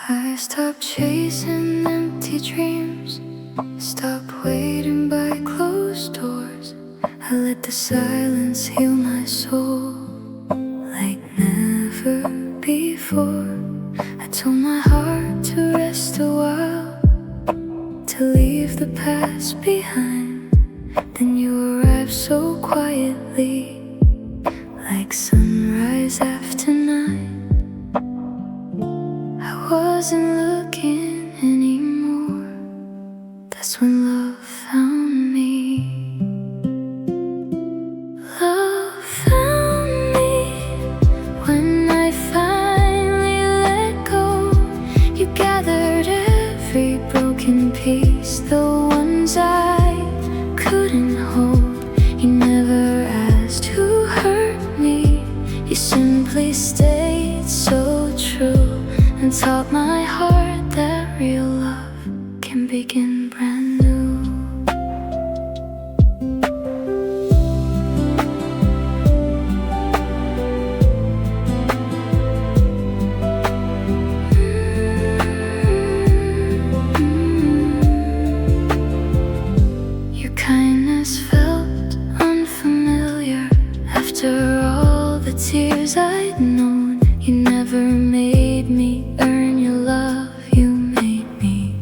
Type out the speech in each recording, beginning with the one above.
I stopped chasing empty dreams, stopped waiting by closed doors. I let the silence heal my soul like never before. I told my heart to rest a while, to leave the past behind. Then you arrived so quietly, like sunrise after night. I wasn't looking anymore. That's when love found me. Love found me when I finally let go. You gathered every broken piece, the ones I couldn't hold. You never asked who hurt me. You simply stayed so true and taught my heart that real love can begin brand new. Your kindness felt unfamiliar after all the tears I'd known. You never made me earn your love, you made me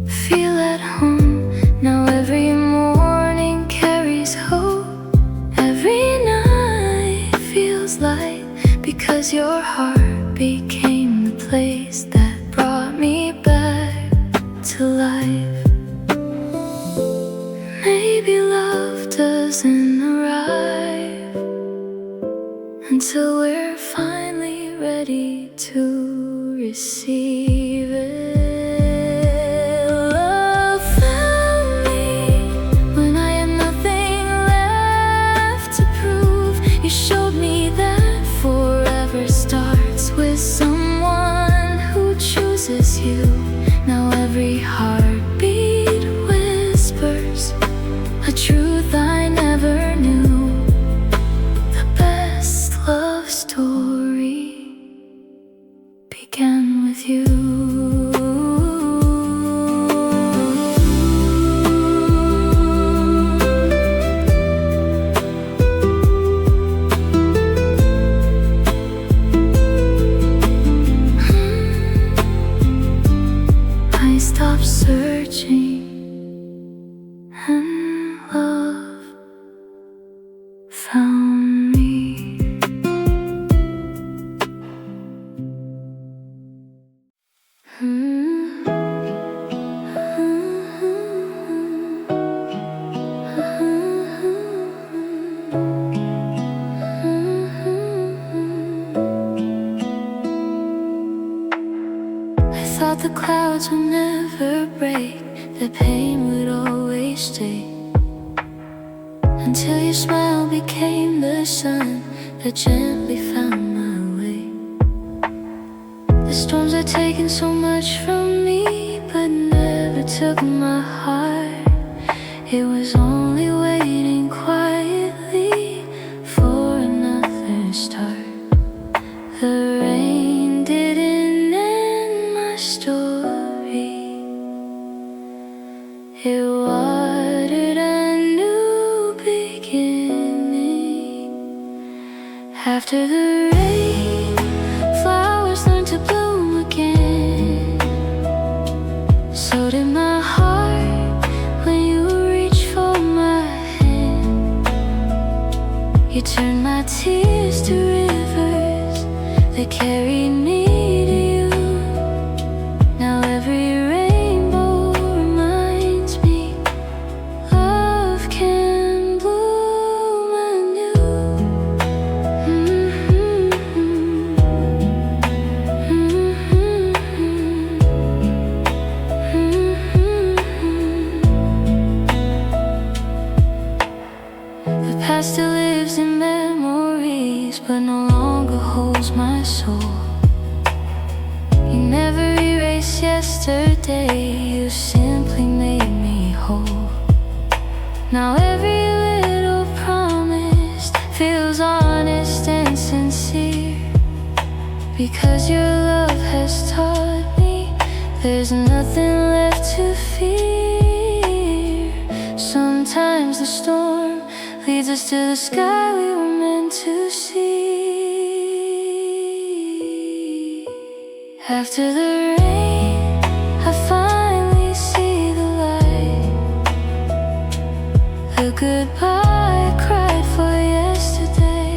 feel at home. Now every morning carries hope, every night feels light, because your heart became the place that brought me back to life. Maybe love doesn't arrive until we're finally ready to receive it. Love found me when I had nothing left to prove. You showed me that forever starts with someone who chooses you. Now every heartbeat whispers a truth I never knew. The best love story began with you. I stopped searching and love found me. I thought the clouds would never break, the pain would always stay, until your smile became the sun that gently found my way. The storms had taken so much from me, but never took my heart. It was only waiting quietly for another start. The rain didn't end my story, it watered a new beginning. After the rain, flowers learned to bloom again. So did my heart when you reached for my hand. You turned my tears to rivers that carried me to you. Now every rainbow reminds me love can bloom anew. The past still lives in memories, but no longer holds my soul. You never erased yesterday, you simply made me whole. Now every little promise feels honest and sincere, because your love has taught me leads us to the sky we were meant to see. After the rain, I finally see the light. A goodbye I cried for yesterday.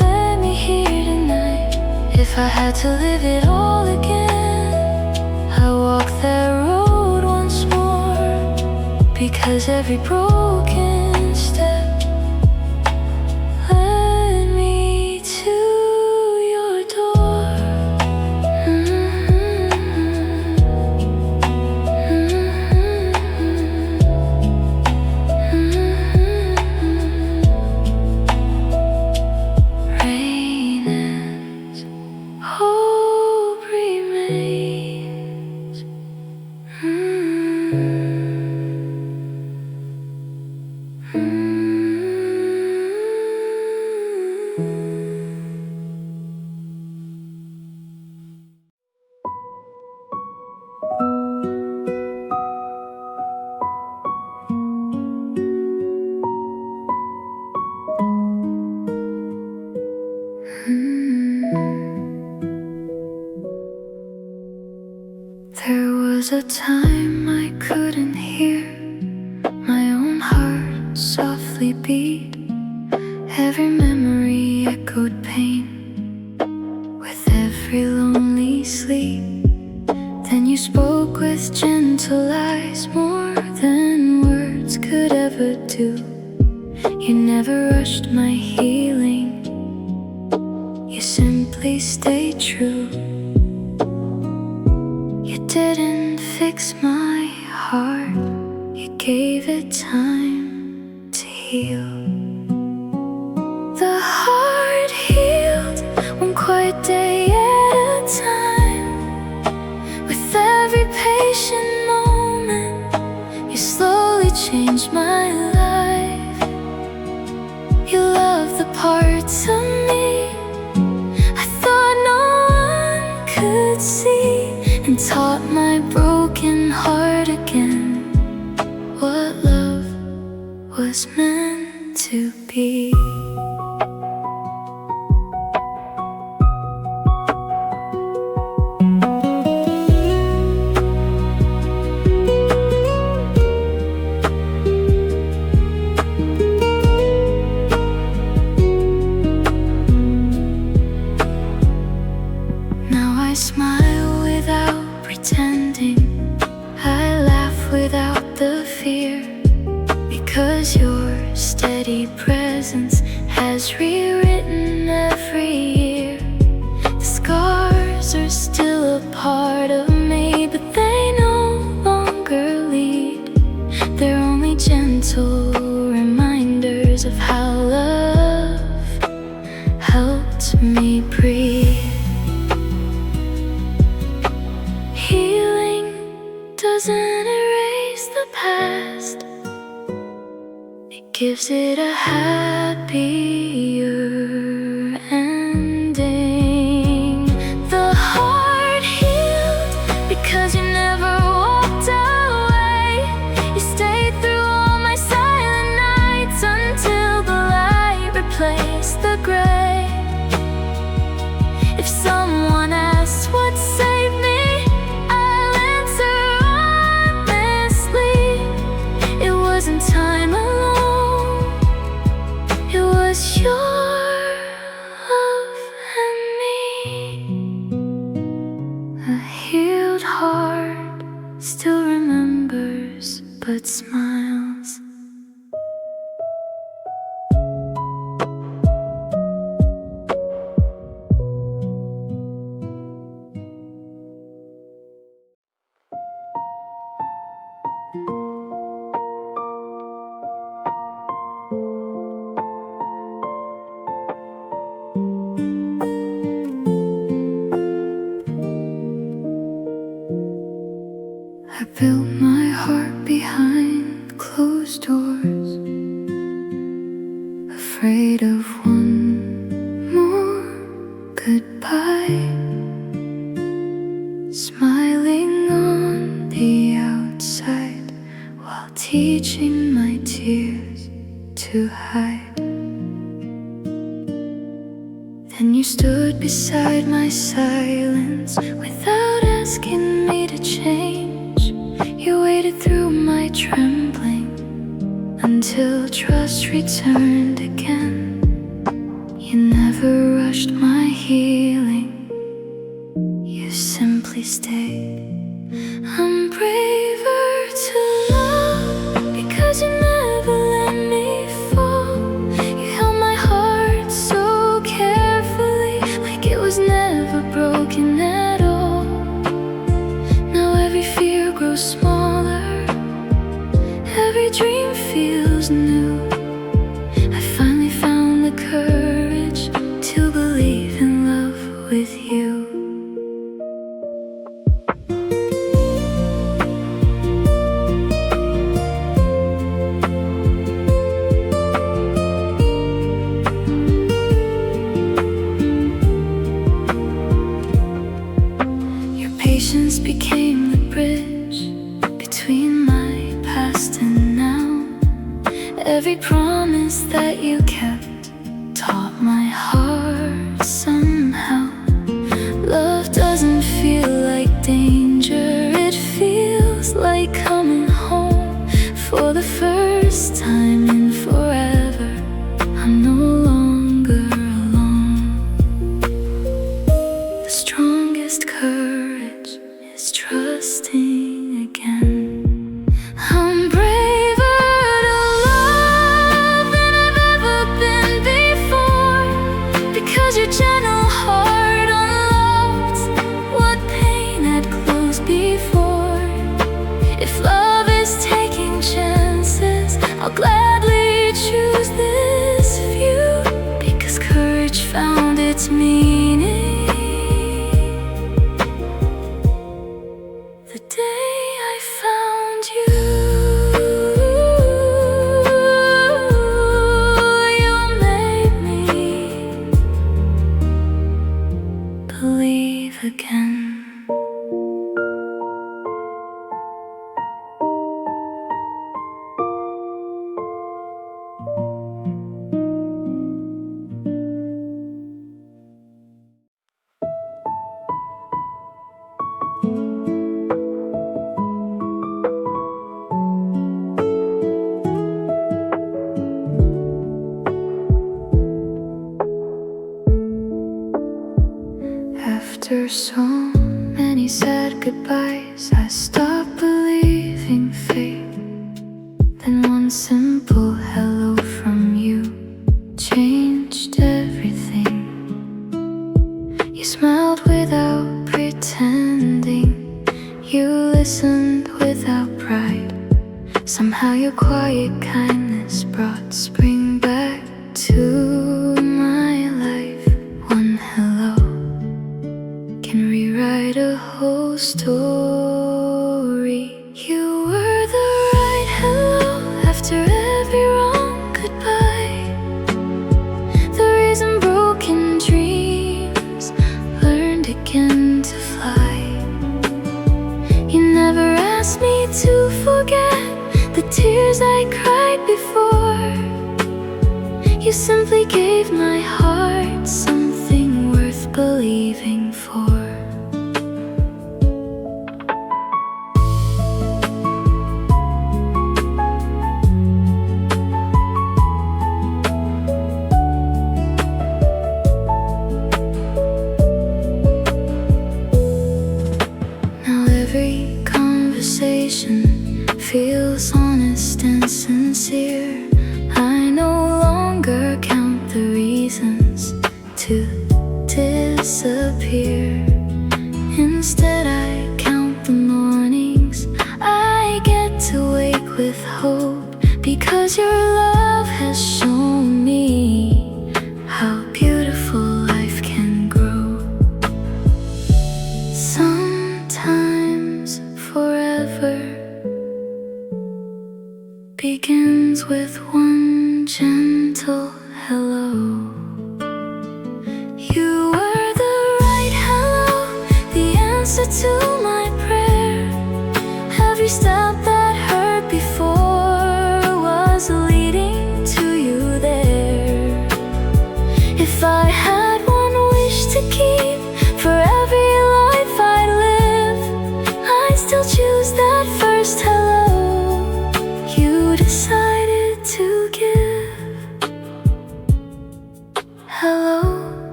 Let me hear tonight. If I had to live it all again, I walk that road once more, because every broken step led me to your door. Rain ends, hope remains. There was a time I couldn't hear my own heart softly beat. Every memory echoed pain with every lonely sleep. Then you spoke with gentle eyes, more than words could ever do. You never rushed my healing, you simply stayed true. You didn't fix my heart, you gave it time to heal. The heart healed one quiet day at a time. With every patient moment, you slowly changed my life. You loved the parts of me I thought no one could see, and taught my broken heart again what love was meant to be. Now I smile without pretending, I laugh without the fear, because your steady presence has rewritten every year. The scars are still a part of me, but they no longer lead. They're only gentle reminders of how love helped me breathe. Healing doesn't erase the past, it gives it a happier ending. The heart healed because you never walked away. You stayed through all my silent nights until the light replaced the gray. If someone asks what saved me, I'll answer honestly. It wasn't time alone, it was your love and me. A healed heart still remembers but smiles. I built my heart behind closed doors, afraid of one more goodbye. Smiling on the outside while teaching my tears to hide. friends without asking me to change. You waited through my trembling until trust returned again. You never rushed my healing, you simply stayed. I'm braver to love because you never let me fall. You held my heart so carefully, like it was never broken at all. Now every fear grows smaller, every dream feels new. I finally found the courage to believe in love with you. Patience became the bridge between my past and now. Every promise that you kept taught my heart somehow. Love doesn't feel like danger, it feels like coming home. For the first time in forever, I'm no longer alone. The strongest courage is trusting again. I'm braver to love than I've ever been before, because your gentle heart unlocked what pain had closed before. If love is taking chances, I'll gladly choose this view, because courage found its meaning the day I found you. You made me believe again. After so many sad goodbyes, I stopped believing fate. Then one simple hello from you changed everything. You smiled without pretending, you listened without pride. Somehow your quiet kindness brought spring back to my life. One hello can rewrite a whole story. You were the right hello after every wrong goodbye, the reason broken dreams learned again to fly. You never asked me to forget the tears I cried before. You simply gave my heart something worth believing for. Every conversation feels honest and sincere. I no longer count the reasons to disappear. Instead I count the mornings I get to wake with hope, because your love has shown me how beautiful life can grow. Sometimes forever begins with one gentle hello. You were the right hello, the answer to my prayer. Every step that hurt before was leading to you there. If I had one wish to keep for every love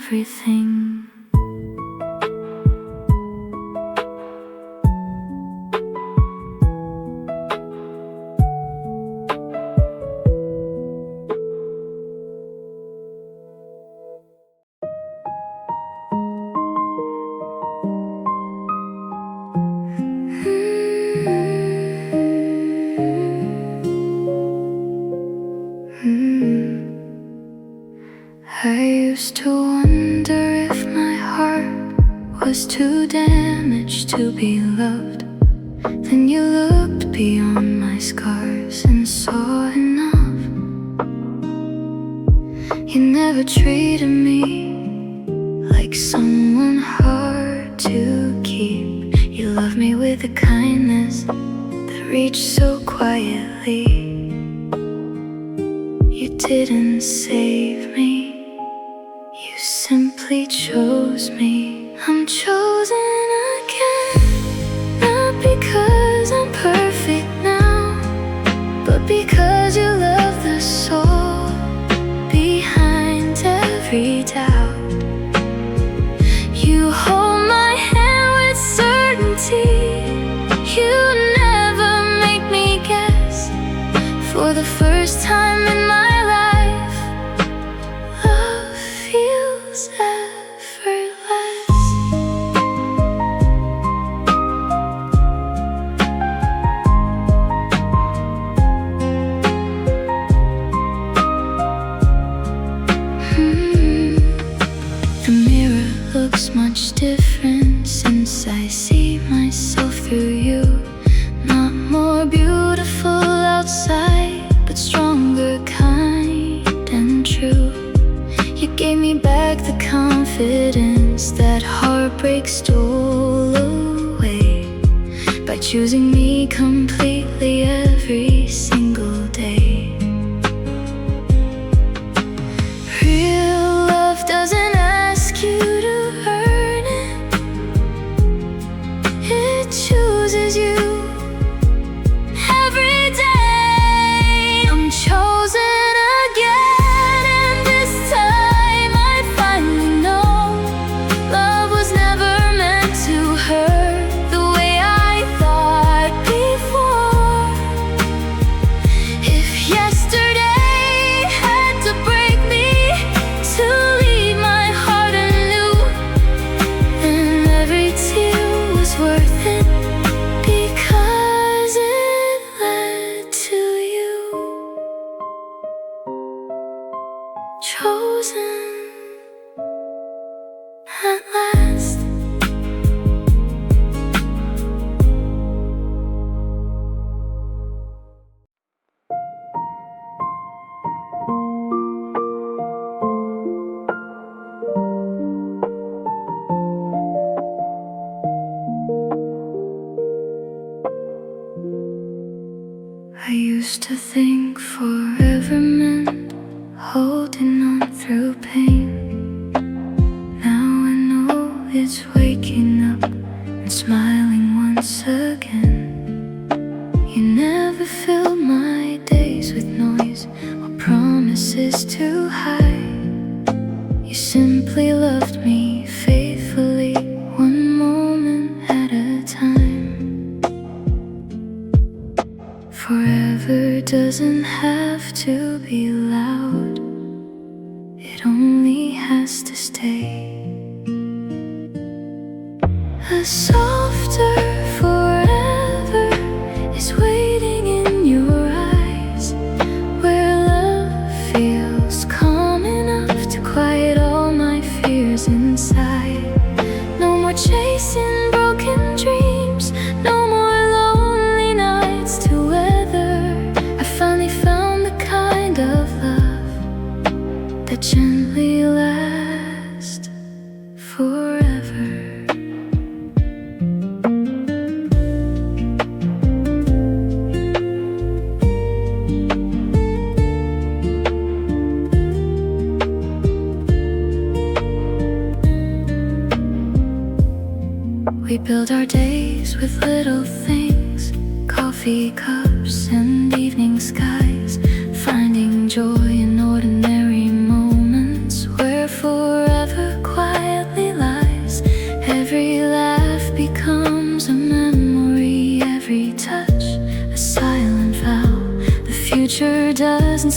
everything. I used to wonder if my heart was too damaged to be loved. Then you looked beyond my scars and saw enough. You never treated me like someone hard to keep. You loved me with a kindness that reached so quietly. You didn't save me, you simply chose me. I'm chosen again, not because I'm perfect now, but because you love the soul behind every doubt. You hold my hand with certainty. You never make me guess. For the first time in my life, love feels effortless. The mirror looks much different since I see myself through you. Not more beautiful outside, but stronger, kind and true. You gave me back the confidence that heartbreak stole away, by choosing me completely every single day. Real love doesn't ask you to earn it, it chooses you every day. I'm chosen again, and this time I finally know love was never meant to hurt the way I thought before. If yesterday had to break me to leave my heart anew, then every tear was worth it, because it led to you. Chosen at last. I used to think forever meant holding on through pain. Now I know it's waking up and smiling once again. You never filled my days with noise or promises too high. You simply loved me faithfully, one moment at a time. Forever doesn't have to be loud, it only has to stay. A softer forever is waiting in your eyes, where love feels calm enough to quiet all my fears inside. No more chasing broken dreams, no more lonely nights to weather. I finally found the kind of love that gently lasts forever. We build our days with little things, coffee cups and evening skies, finding joy in ordinary moments where forever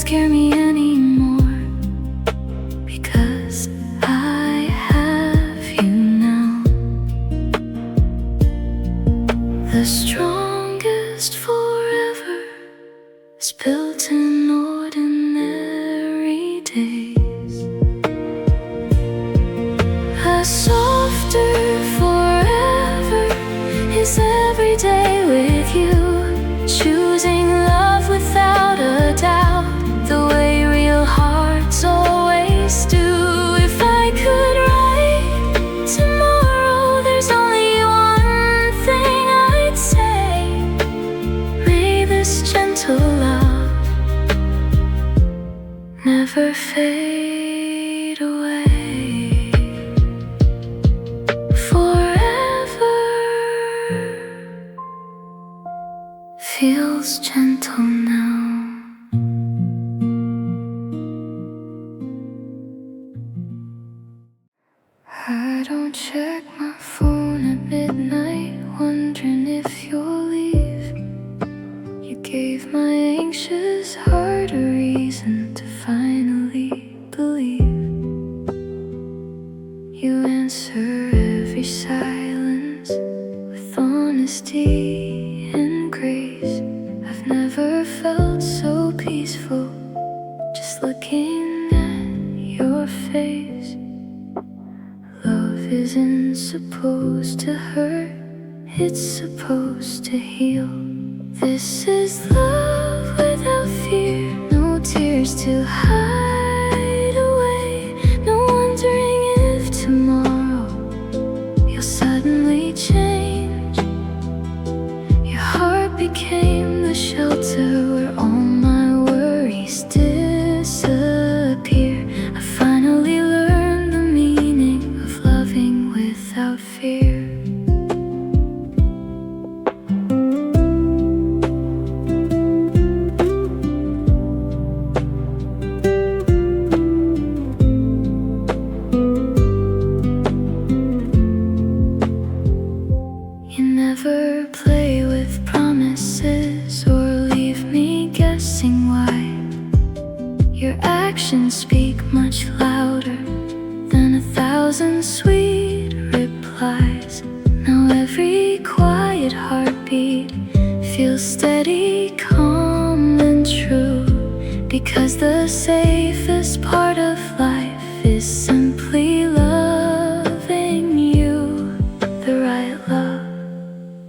scare me anymore, because I have you now. The strongest forever is built in ordinary days. A softer forever is every day with you, choosing love without a doubt, the way real hearts always do. If I could write tomorrow, there's only one thing I'd say: may this gentle love never fade away. Feels gentle now. I don't check my phone at midnight, wondering if you'll leave. You gave my anxious heart a reason to finally believe. You answer every silence with honesty and grace. I've never felt so peaceful just looking at your face. Love isn't supposed to hurt, it's supposed to heal. This is love without fear, no tears to hide away, no wondering if tomorrow you'll suddenly change. Your heart became the shelter where all my worries disappear. I finally learned the meaning of loving without fear. You never play with promises or leave me guessing why. Your actions speak much louder than 1,000 sweet replies. Now every quiet heartbeat feels steady, calm and true, because the safest part of life is simply loving you. The right love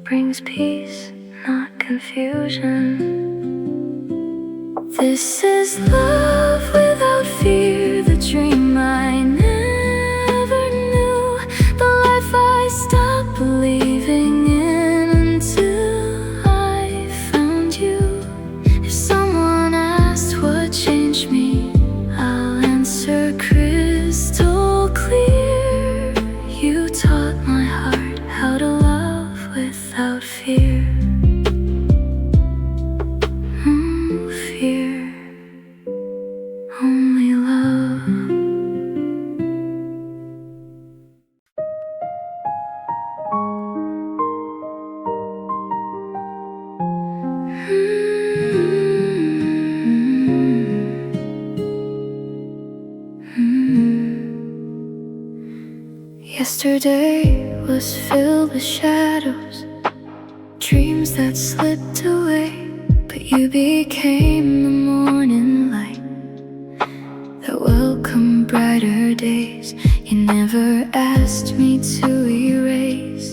brings peace, not confusion. This is love without fear, the dream I never knew, the life I stopped believing in until I found you. If someone asked what changed me, I'll answer crystal clear. You taught my heart how to love without fear. Fear, only love. Yesterday was filled with shadows, dreams that slipped away, but you became the morning light that welcomed brighter days. You never asked me to erase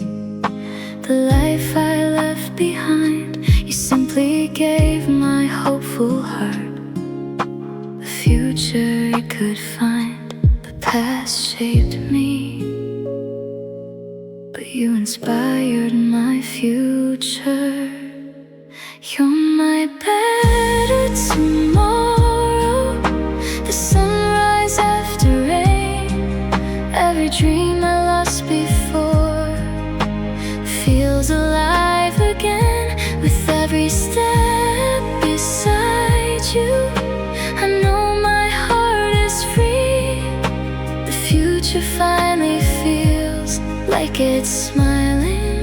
the life I left behind. You simply gave my hopeful heart the future it could find. The past shaped me, but you inspired my future. You're my better tomorrow, the sunrise after rain. Every dream I lost before feels alive again with every step beside you. I know my heart is free. The future finally feels like it's smiling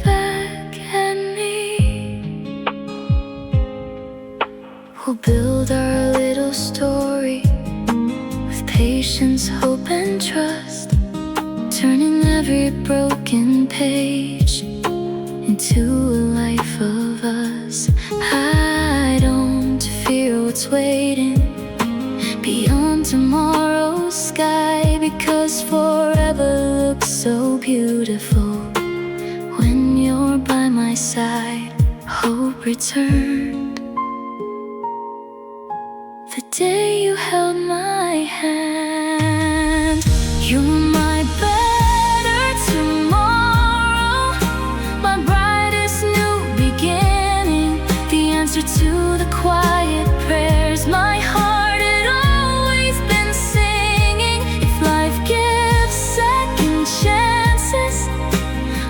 back at me. We'll build our every broken page into a life of us. I don't fear what's waiting beyond tomorrow's sky, because forever looks so beautiful when you're by my side. Hope returned the day you held my hand. You're my better tomorrow, my brightest new beginning, the answer to the quiet prayers my heart had always been singing. If life gives second chances,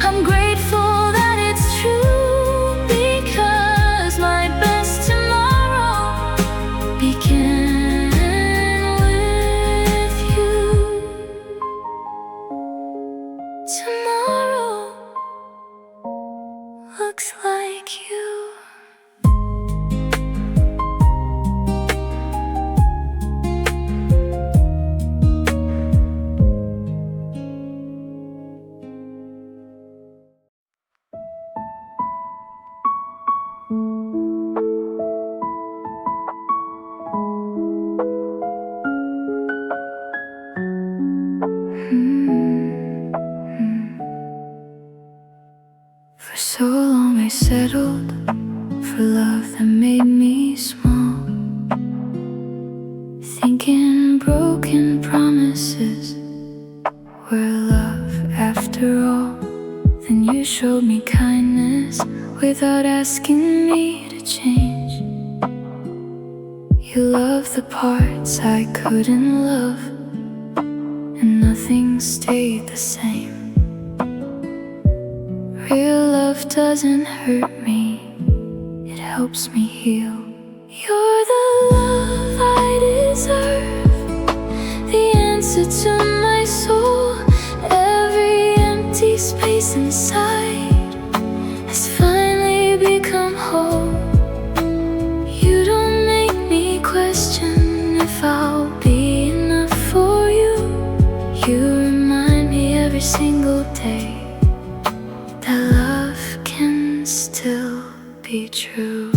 I'm grateful that it's true, because my best tomorrow began with you. Tomorrow looks like you. For so long I settled for love that made me small, thinking broken promises were love after all. Then you showed me kindness without asking me to change. You loved the parts I couldn't love, and nothing stayed the same. Real love doesn't hurt me, it helps me heal. You're the love I deserve, the answer to my soul. Every empty space inside has finally become whole. You don't make me question if I'll be enough for you. You remind me every single day that love can still be true.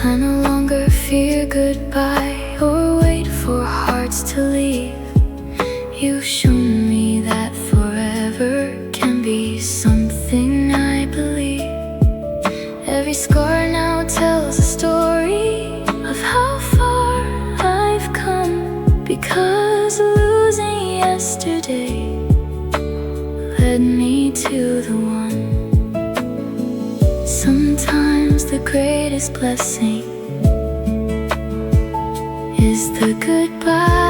I no longer fear goodbye or wait for hearts to leave. You've shown me that forever can be something I believe. Every scar now tells a story of how far I've come, because losing yesterday led me to the one. Sometimes the greatest blessing is the goodbye.